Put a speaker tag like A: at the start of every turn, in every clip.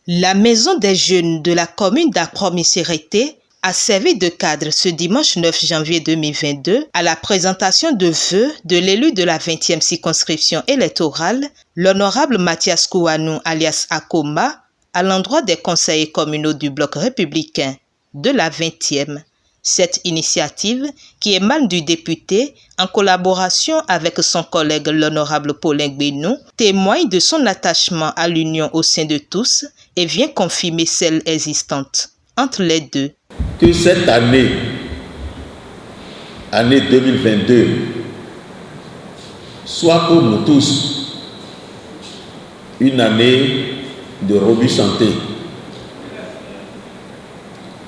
A: La maison des jeunes de la commune d'Akromi-Sérété a servi de cadre ce dimanche 9 janvier 2022 à la présentation de vœux de l'élu de la 20e circonscription électorale, l'honorable Mathias Kouanou alias Akoma, à l'endroit des conseillers communaux du bloc républicain de la 20e. Cette initiative, qui émane du député en collaboration avec son collègue l'honorable Paulin Gbénou, témoigne de son attachement à l'union au sein de tous et vient confirmer celle existante entre les deux.
B: Que cette année 2022, soit pour nous tous une année de robustesse,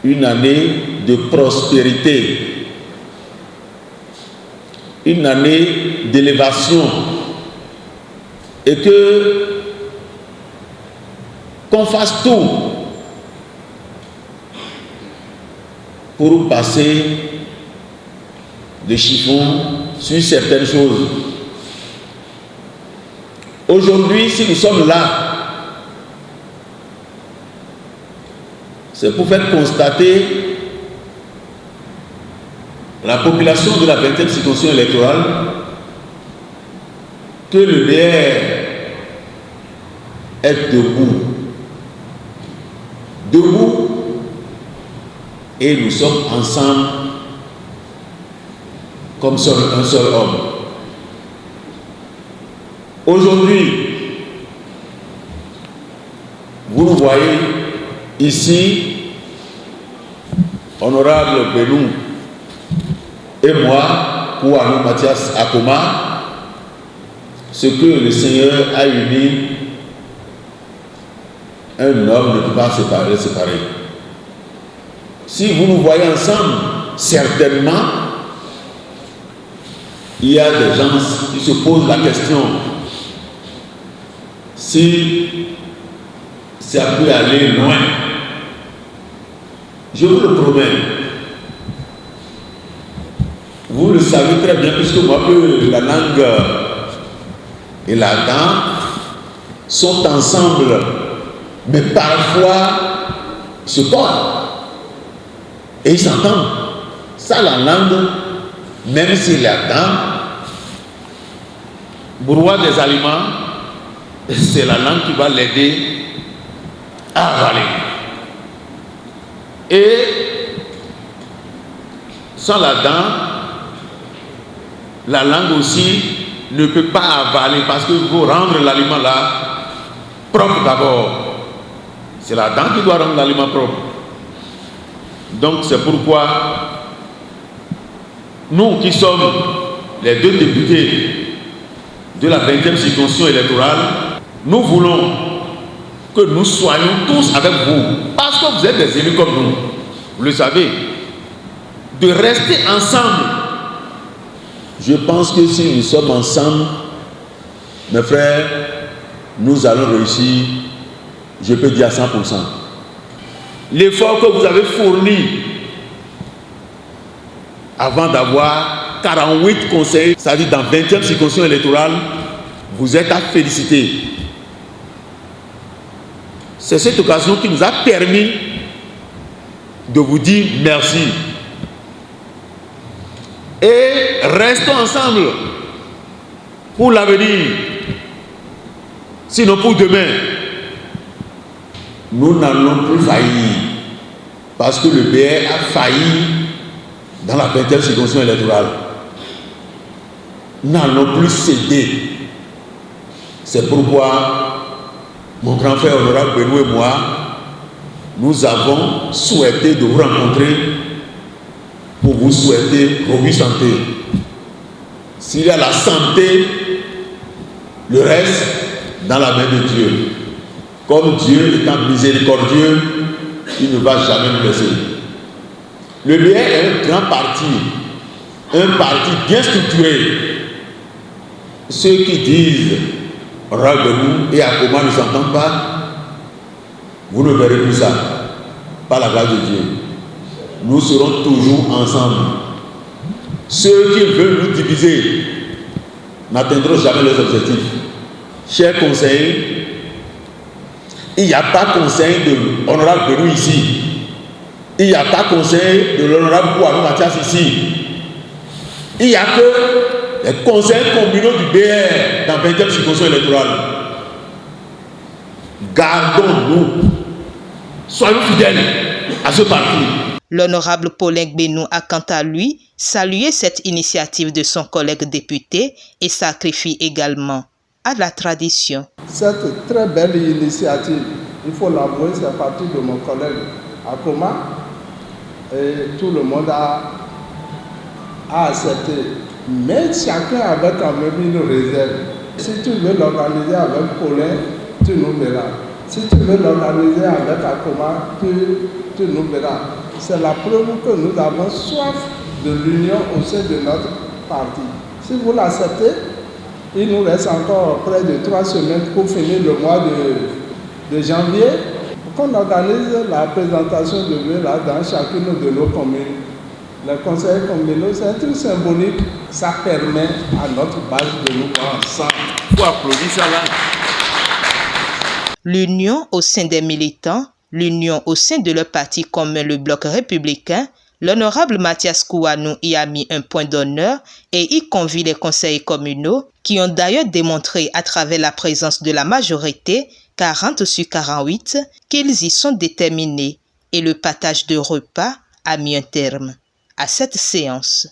B: une année de prospérité, une année d'élévation, et qu'on fasse tout pour passer des chiffons sur certaines choses. Aujourd'hui, si nous sommes là, c'est pour faire constater la population de la 20e circonscription électorale que le BR est debout. Debout, et nous sommes ensemble comme un seul homme. Aujourd'hui, vous nous voyez ici, honorable Gbénou et moi, Kouanou Mathias Akoma, ce que le Seigneur a uni, un homme ne peut pas séparer. Si vous nous voyez ensemble, certainement, il y a des gens qui se posent la question si ça peut aller loin. Je vous le promets. Vous le savez très bien, puisque moi, que la langue et la dent sont ensemble, mais parfois se cordent. Et ils s'entendent. Ça, la langue, même si la dent, brouhaha des aliments, c'est la langue qui va l'aider à avaler. Et sans la dent, la langue aussi ne peut pas avaler parce qu'il faut rendre l'aliment là propre d'abord. C'est la dent qui doit rendre l'aliment propre. Donc c'est pourquoi nous qui sommes les deux députés de la 20e circonscription électorale, nous voulons que nous soyons tous avec vous, parce que vous êtes des élus comme nous, vous le savez, de rester ensemble. Je pense que si nous sommes ensemble, mes frères, nous allons réussir, je peux dire à 100%. L'effort que vous avez fourni avant d'avoir 48 conseillers, c'est-à-dire dans 20e circonscription électorale, vous êtes à féliciter. C'est cette occasion qui nous a permis de vous dire merci. Et restons ensemble pour l'avenir, sinon pour demain. Nous n'allons plus faillir, parce que le BR a failli dans la 20e circonscription électorale. Nous n'allons plus céder. C'est pourquoi mon grand frère honorable Gbénou et moi, nous avons souhaité de vous rencontrer pour vous souhaiter robustesse santé. S'il y a la santé, le reste dans la main de Dieu. Comme Dieu étant miséricordieux, il ne va jamais nous laisser. Le BR est un grand parti bien structuré. Ceux qui disent Gbénou et Akoma ne s'entendent pas, vous ne verrez plus ça, par la grâce de Dieu. Nous serons toujours ensemble. Ceux qui veulent nous diviser n'atteindront jamais leurs objectifs. Chers conseillers, Il n'y a pas conseil de l'honorable Belou ici. Il n'y a pas conseil de l'honorable Kouanou Mathias ici. Il n'y a que les conseils communaux du BR dans 20e circonscription électorale. Gardons-nous. Soyons fidèles à ce parti.
A: L'honorable Paulin Gbénou a quant à lui salué cette initiative de son collègue député et sacrifie également à la tradition.
C: Cette très belle initiative, il faut l'avouer, c'est parti de mon collègue Akoma et tout le monde a accepté. Mais chacun avait quand même une réserve. Si tu veux l'organiser avec Paulin, tu nous verras. Si tu veux l'organiser avec Akoma, tu nous verras. C'est la preuve que nous avons soif de l'union au sein de notre parti. Si vous l'acceptez, il nous reste encore près de 3 semaines pour finir le mois de janvier, pour qu'on organise la présentation de vœux là dans chacune de nos communes. Les conseils communaux, c'est un truc symbolique, ça permet à notre base de nous voir ensemble. Il faut applaudir ça là.
A: L'union au sein des militants, l'union au sein de leur parti commun, le Bloc républicain, l'honorable Mathias Kouanou y a mis un point d'honneur et y convie les conseillers communaux qui ont d'ailleurs démontré à travers la présence de la majorité, 40 sur 48, qu'ils y sont déterminés et le partage de repas a mis un terme à cette séance.